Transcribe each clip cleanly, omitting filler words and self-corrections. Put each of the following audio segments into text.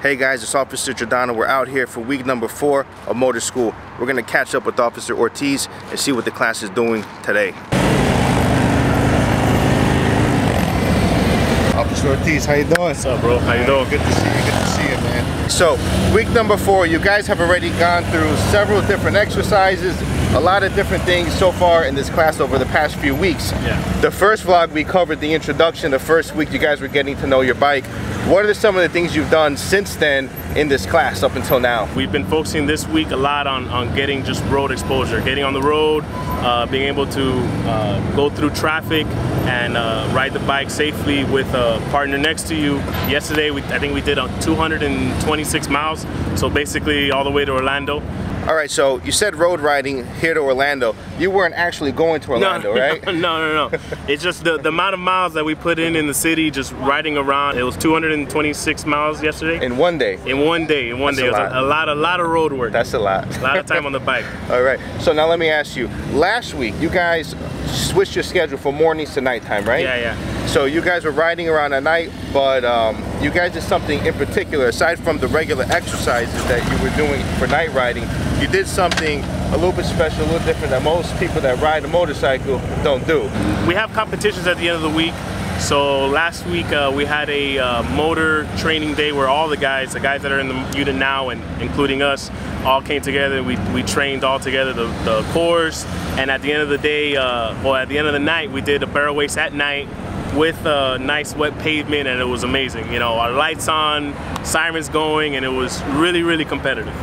Hey guys, it's Officer Giordano. We're out here for week number 4 of motor school. We're gonna catch up with Officer Ortiz and see what the class is doing today. Officer Ortiz, how you doing? What's up, bro? How you doing? Good to see you, man. So, week number 4, you guys have already gone through several different exercises, a lot of different things so far in this class over the past few weeks. Yeah. The first vlog, we covered the introduction. The first week, you guys were getting to know your bike. What are some of the things you've done since then in this class up until now? We've been focusing this week a lot on getting just road exposure, getting on the road, being able to go through traffic and ride the bike safely with a partner next to you. Yesterday, I think we did 226 miles, so basically all the way to Orlando. All right, so you said road riding here to Orlando. You weren't actually going to Orlando, right? No. It's just the amount of miles that we put in the city, just riding around. It was 226 miles yesterday. In one day? In one day. It was a lot of road work. That's a lot. A lot of time on the bike. All right, so now let me ask you. Last week, you guys switched your schedule from mornings to nighttime, right? Yeah. So you guys were riding around at night, but you guys did something in particular, aside from the regular exercises that you were doing for night riding. You did something a little bit special, a little different that most people that ride a motorcycle don't do. We have competitions at the end of the week. So last week we had a motor training day where all the guys that are in the unit now, and including us, all came together. We trained all together the course, and at the end of the day, at the end of the night, we did a barrel race at night with a nice wet pavement, and it was amazing. You know, our lights on, sirens going, and it was really competitive.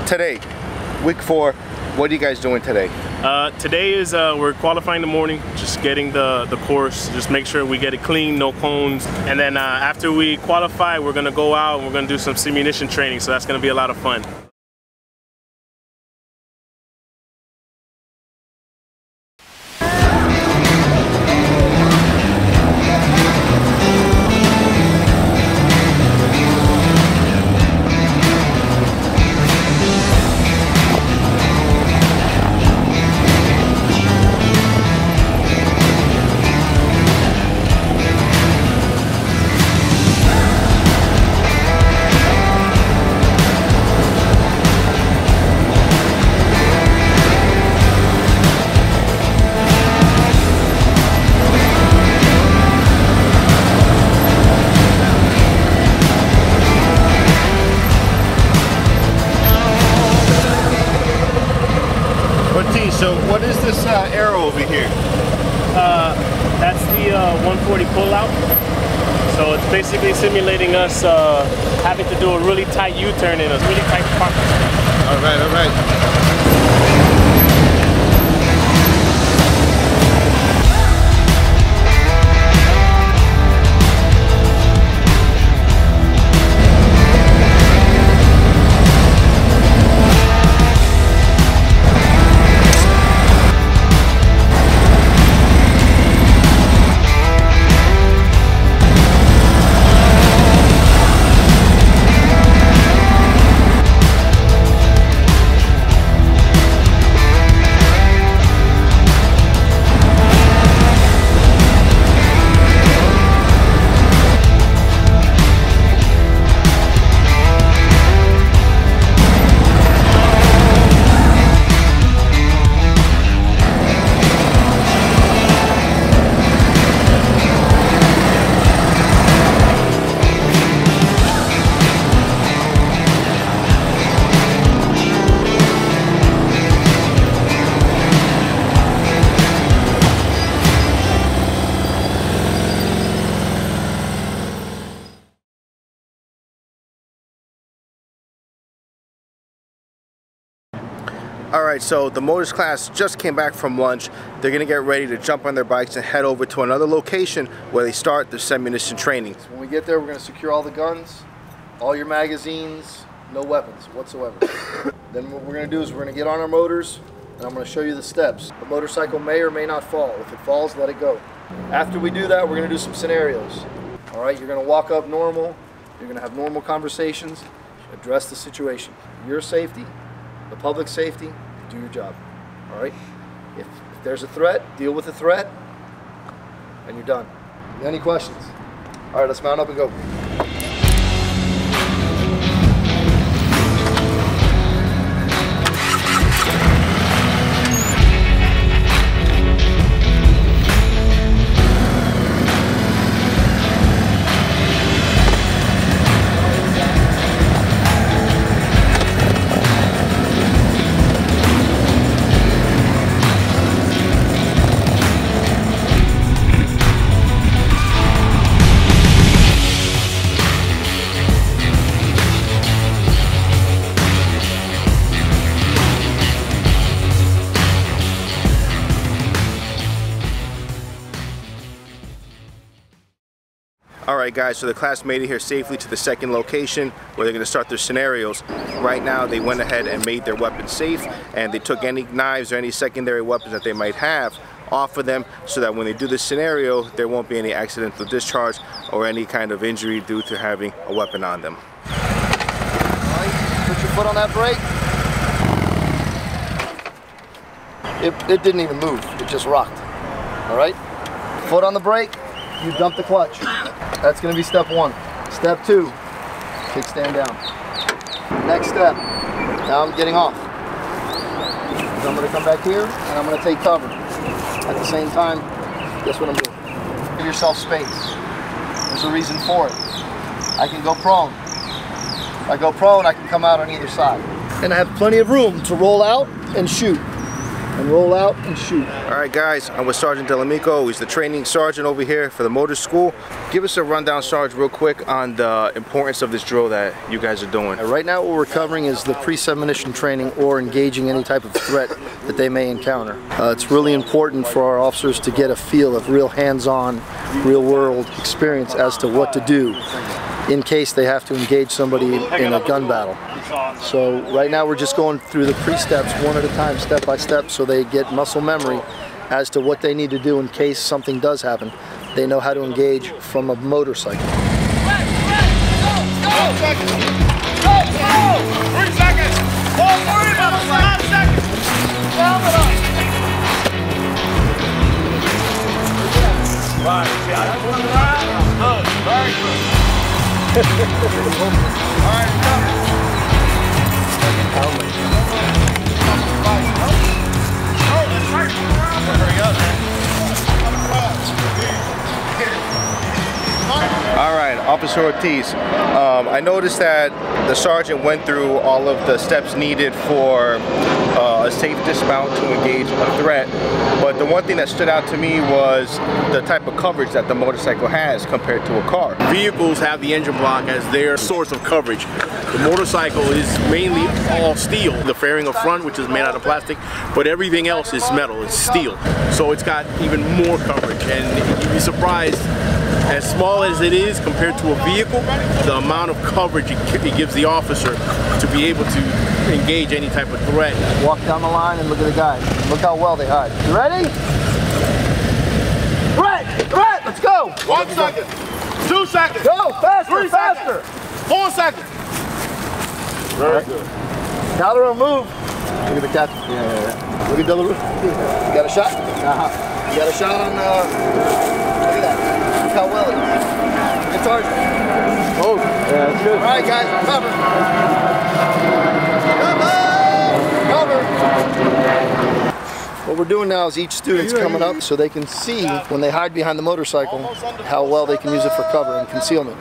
Today, week 4, what are you guys doing today? Today is we're qualifying in the morning, just getting the course, just make sure we get it clean, no cones, and then after we qualify, we're gonna go out and we're gonna do some simunition training, so that's gonna be a lot of fun. So what is this arrow over here? That's the 140 pull-out. So it's basically simulating us having to do a really tight U-turn in a really tight park. All right. Alright, so the motors class just came back from lunch. They're going to get ready to jump on their bikes and head over to another location where they start their semi-munition training. So when we get there, we're going to secure all the guns, all your magazines, no weapons whatsoever. Then what we're going to do is we're going to get on our motors, and I'm going to show you the steps. The motorcycle may or may not fall. If it falls, let it go. After we do that, we're going to do some scenarios. Alright, you're going to walk up normal, you're going to have normal conversations, address the situation. Your safety, the public's safety, do your job. Alright? If there's a threat, deal with the threat, and you're done. Any questions? Alright, let's mount up and go. Alright guys, so the class made it here safely to the second location where they're going to start their scenarios. Right now they went ahead and made their weapons safe, and they took any knives or any secondary weapons that they might have off of them so that when they do this scenario there won't be any accidental discharge or any kind of injury due to having a weapon on them. Alright, put your foot on that brake. It didn't even move, it just rocked. Alright? Foot on the brake, you dump the clutch. That's going to be step one. Step two, kickstand down. Next step, now I'm getting off. So I'm going to come back here and I'm going to take cover. At the same time, guess what I'm doing? Give yourself space. There's a reason for it. I can go prone. If I go prone, I can come out on either side. And I have plenty of room to roll out and shoot. And roll out and shoot. Alright guys, I'm with Sergeant Delamico. He's the training sergeant over here for the motor school. Give us a rundown, Sarge, real quick on the importance of this drill that you guys are doing. Right now what we're covering is the pre-submission training or engaging any type of threat that they may encounter. It's really important for our officers to get a feel of real hands-on, real-world experience as to what to do in case they have to engage somebody in a gun battle. So right now we're just going through the pre-steps one at a time, step by step, so they get muscle memory as to what they need to do in case something does happen. They know how to engage from a motorcycle. 3 seconds! All 3 of them, 5 seconds! Down it up! Right, that's one right. Good, very good. All right, stop. Alright, Officer Ortiz, I noticed that the sergeant went through all of the steps needed for a safe dismount to engage a threat, but the one thing that stood out to me was the type of coverage that the motorcycle has compared to a car. Vehicles have the engine block as their source of coverage. The motorcycle is mainly all steel. The fairing up front, which is made out of plastic, but everything else is metal, it's steel. So it's got even more coverage, and you'd be surprised, as small as it is compared to a vehicle, the amount of coverage it gives the officer to be able to engage any type of threat. Walk down the line and look at the guys. Look how well they hide. You ready? Threat! Let's go! 1 second! 2 seconds! Go! Faster! 3 Faster! seconds! 4 seconds! Very good. Now they're on move. Look at the captain. Yeah. Look at Delarue. You got a shot? You got a shot on, look at that. Look how well it is. Look at Sergeant. Oh, yeah, that's good. All right, guys, cover. What we're doing now is each student's coming up so they can see, when they hide behind the motorcycle, how well they can use it for cover and concealment.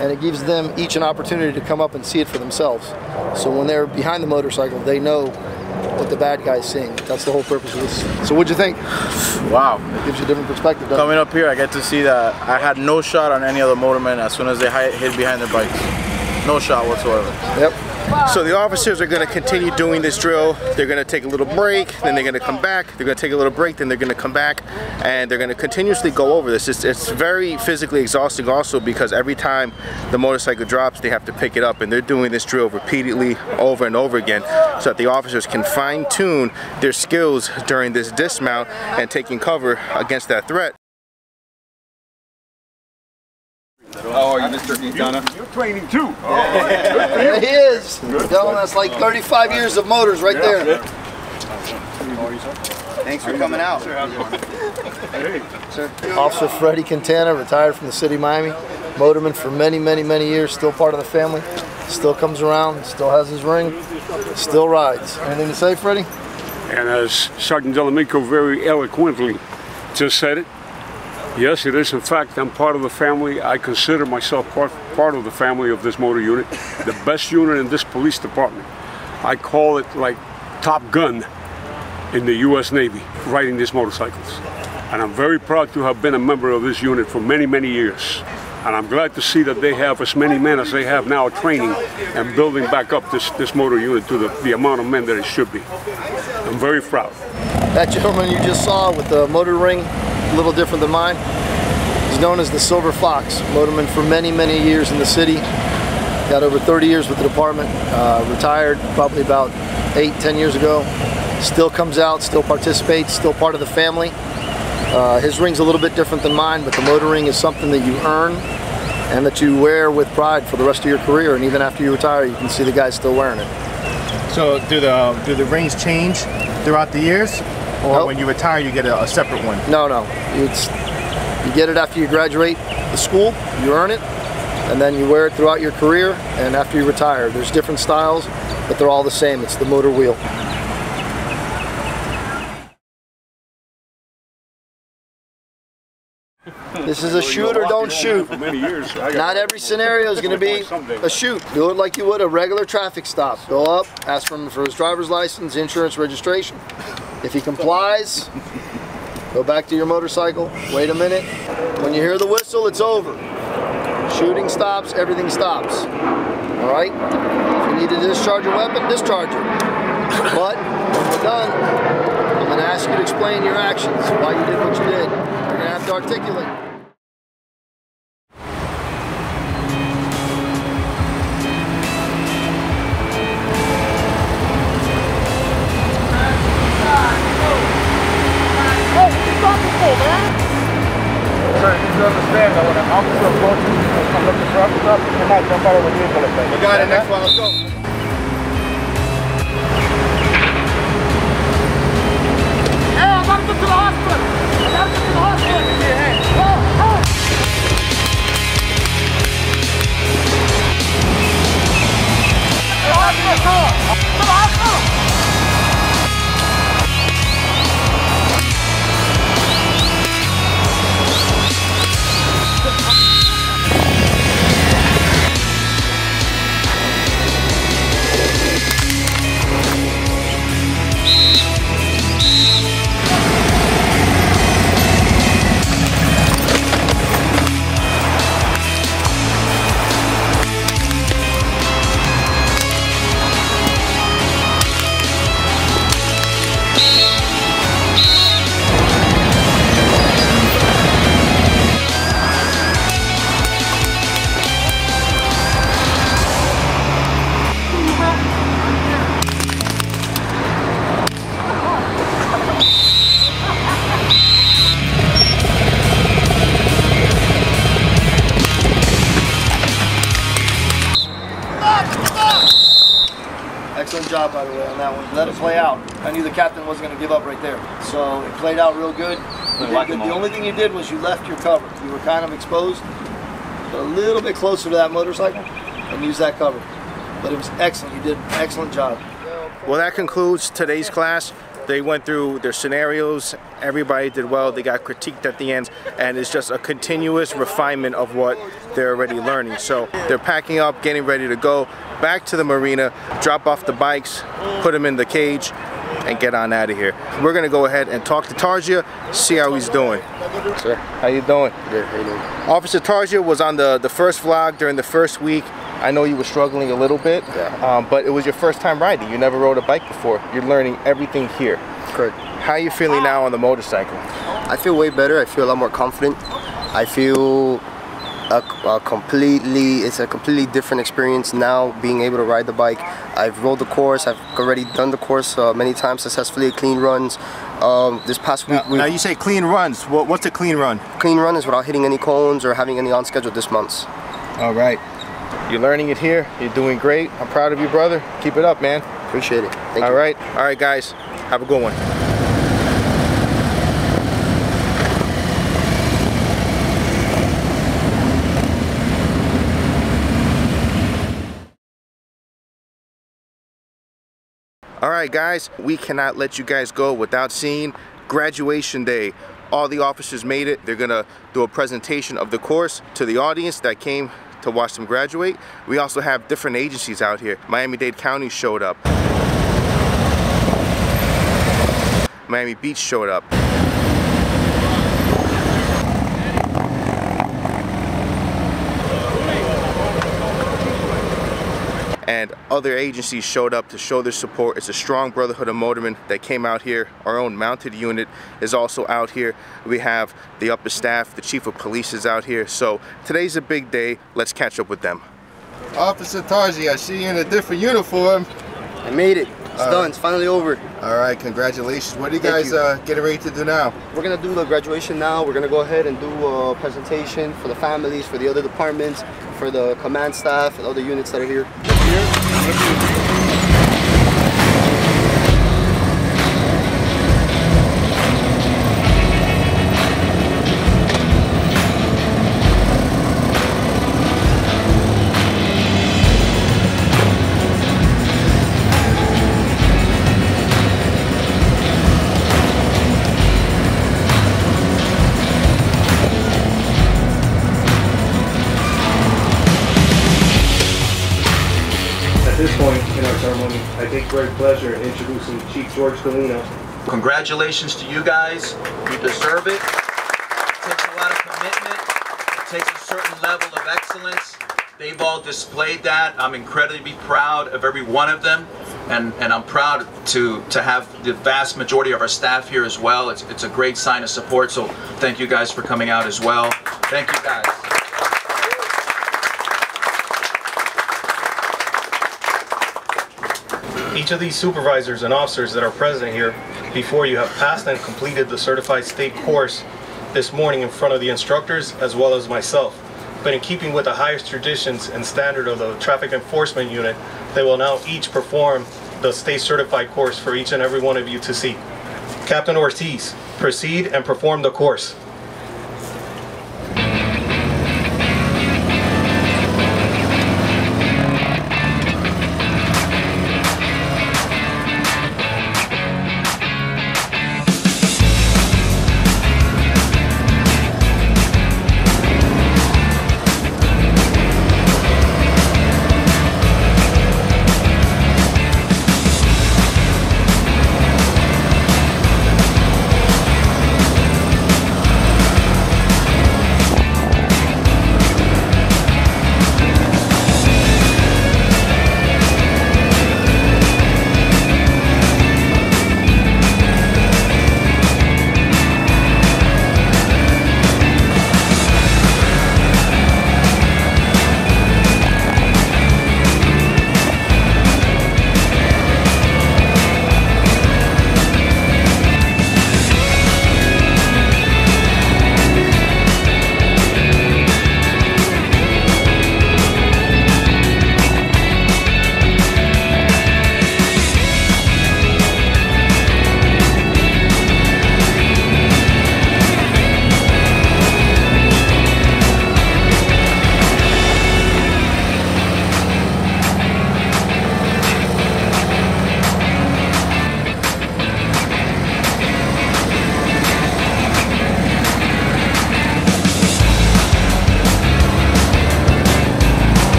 And it gives them each an opportunity to come up and see it for themselves. So when they're behind the motorcycle, they know what the bad guy's seeing. That's the whole purpose of this. So what'd you think? Wow. It gives you a different perspective, doesn't it? Coming up here, I get to see that I had no shot on any other motormen as soon as they hid behind their bikes. No shot whatsoever. Yep. So the officers are going to continue doing this drill. They're going to take a little break, then they're going to come back. They're going to take a little break, then they're going to come back, and they're going to continuously go over this. It's very physically exhausting also, because every time the motorcycle drops, they have to pick it up, and they're doing this drill repeatedly over and over again so that the officers can fine-tune their skills during this dismount and taking cover against that threat. How are you, Mr. Quintana? You're training too. Yeah, he is. Dylan, that's like 35 years of motors right there. Thanks for coming out. Officer Freddie Quintana, retired from the city of Miami. Motorman for many, many, many years. Still part of the family. Still comes around. Still has his ring. Still rides. Anything to say, Freddie? And as Sergeant Delamico very eloquently just said it, yes, it is. In fact, I'm part of the family. I consider myself part of the family of this motor unit, the best unit in this police department. I call it like Top Gun in the U.S. Navy, riding these motorcycles. And I'm very proud to have been a member of this unit for many, many years. And I'm glad to see that they have as many men as they have now training and building back up this motor unit to the amount of men that it should be. I'm very proud. That gentleman you just saw with the motor ring, a little different than mine, he's known as the Silver Fox. Motorman for many, many years in the city. Got over 30 years with the department. Retired probably about 8-10 years ago. Still comes out, still participates, still part of the family. His ring's a little bit different than mine, but the motor ring is something that you earn and that you wear with pride for the rest of your career. And even after you retire, you can see the guys still wearing it. So do the rings change throughout the years? Or Nope. when you retire, you get a separate one? No, no. You get it after you graduate the school, you earn it, and then you wear it throughout your career, and after you retire. There's different styles, but they're all the same. It's the motor wheel. This is a shoot or don't shoot. For many years. Not every scenario is going to be a shoot. Do it like you would a regular traffic stop. Go up, ask him for his driver's license, insurance, registration. If he complies, go back to your motorcycle, wait a minute. When you hear the whistle, it's over. Shooting stops, everything stops. All right? If you need to discharge your weapon, discharge it. But when we're done, I'm going to ask you to explain your actions, why you did what you did. You're going to have to articulate. Understand that when an officer approaches and comes up to truck stuff, you cannot jump out of the vehicle like that. We got it, next one, let's go. Hey, I gotta get to the hospital! I gotta get to the hospital! Hey, go, go! To the hospital! To the hospital! Excellent job, by the way, on that one. Let it play out. I knew the captain wasn't going to give up right there. So it played out real good. You did good. The only thing you did was you left your cover. You were kind of exposed, but a little bit closer to that motorcycle and used that cover. But it was excellent. You did an excellent job. Well, that concludes today's class. They went through their scenarios. Everybody did well. They got critiqued at the end, and it's just a continuous refinement of what they're already learning. So they're packing up, getting ready to go back to the marina, drop off the bikes, put them in the cage, and get on out of here. We're gonna go ahead and talk to Tarja, see how he's doing. Sir, how you doing? Good. How you doing? Officer Tarja was on the first vlog during the first week. I know you were struggling a little bit, but it was your first time riding. You never rode a bike before. You're learning everything here. Correct. How are you feeling now on the motorcycle? I feel way better. I feel a lot more confident. I feel it's a completely different experience now being able to ride the bike. I've rode the course. I've already done the course many times successfully, clean runs. This past week... Now you say clean runs. What's a clean run? Clean run is without hitting any cones or having any on schedule this month. All right. You're learning it here. You're doing great. I'm proud of you, brother. Keep it up, man. Appreciate it. Thank you. All right. All right, guys. Have a good one. All right, guys, we cannot let you guys go without seeing graduation day. All the officers made it. They're gonna do a presentation of the course to the audience that came to watch them graduate. We also have different agencies out here. Miami-Dade County showed up. Miami Beach showed up. And other agencies showed up to show their support. It's a strong brotherhood of motormen that came out here. Our own mounted unit is also out here. We have the upper staff, the chief of police is out here. So today's a big day. Let's catch up with them. Officer Tarzi, I see you in a different uniform. I made it. It's done. It's finally over. All right, congratulations. What are you guys getting ready to do now? We're going to do the graduation now. We're going to go ahead and do a presentation for the families, for the other departments, for the command staff, and other units that are here. At this point in our ceremony, I take great pleasure in introducing Chief George Galino. Congratulations to you guys. You deserve it. It takes a lot of commitment. It takes a certain level of excellence. They've all displayed that. I'm incredibly proud of every one of them. And I'm proud to have the vast majority of our staff here as well. It's a great sign of support. So thank you guys for coming out as well. Thank you guys. Each of these supervisors and officers that are present here before you have passed and completed the certified state course this morning in front of the instructors as well as myself. But in keeping with the highest traditions and standard of the traffic enforcement unit, they will now each perform the state certified course for each and every one of you to see. Captain Ortiz, proceed and perform the course.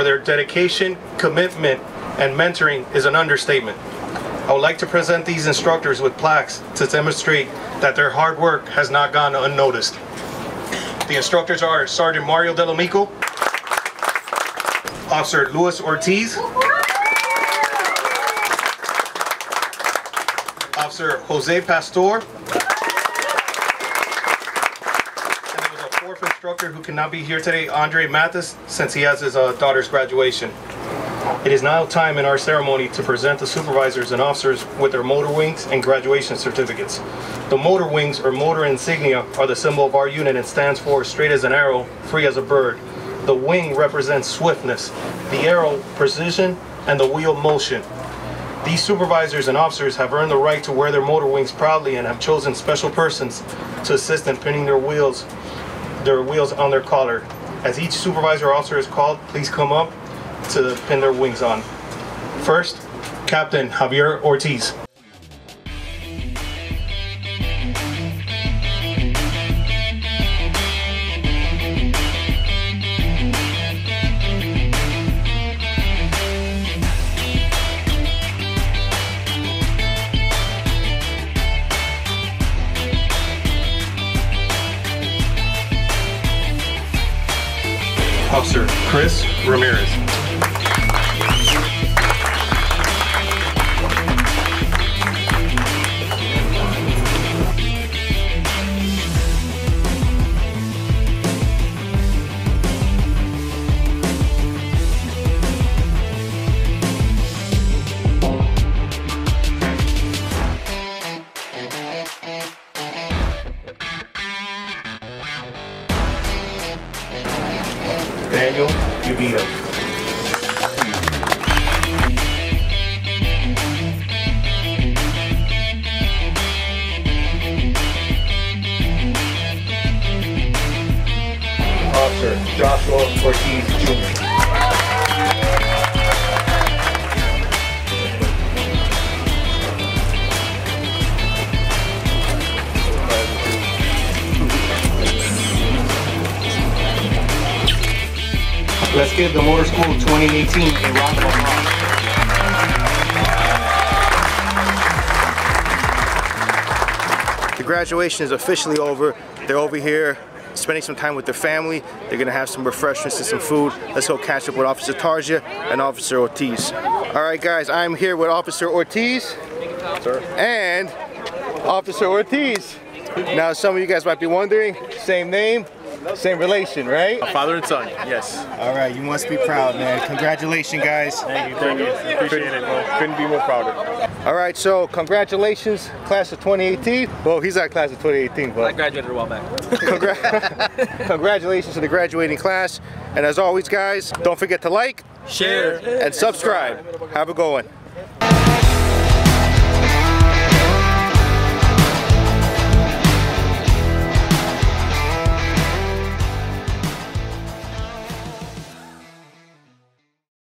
for their dedication, commitment, and mentoring is an understatement. I would like to present these instructors with plaques to demonstrate that their hard work has not gone unnoticed. The instructors are Sergeant Mario Delamico, Officer Luis Ortiz, Officer Jose Pastor, and there was a fourth instructor who cannot be here today, Andre Mathis, since he has his daughter's graduation. It is now time in our ceremony to present the supervisors and officers with their motor wings and graduation certificates. The motor wings, or motor insignia, are the symbol of our unit and stands for straight as an arrow, free as a bird. The wing represents swiftness, the arrow precision, and the wheel motion. These supervisors and officers have earned the right to wear their motor wings proudly and have chosen special persons to assist in pinning their wheels on their collar. As each supervisor or officer is called, please come up to pin their wings on. First, Captain Javier Ortiz. Officer Chris Ramirez. Daniel Ubito. Officer Joshua Ortiz Jr. Let's give the Motor School 2018 a round of applause. The graduation is officially over. They're over here spending some time with their family. They're gonna have some refreshments and some food. Let's go catch up with Officer Tarja and Officer Ortiz. All right, guys, I'm here with Officer Ortiz and Officer Ortiz. Now, some of you guys might be wondering, same name, same relation, right? Father and son, yes. All right, you must be proud, man. Congratulations, guys. Thank you. Appreciate it, bro. Couldn't be more prouder. All right, so congratulations, class of 2018. Well, he's not class of 2018, but I graduated a while back. Congratulations to the graduating class. And as always, guys, don't forget to like, share, and subscribe. Have a good one.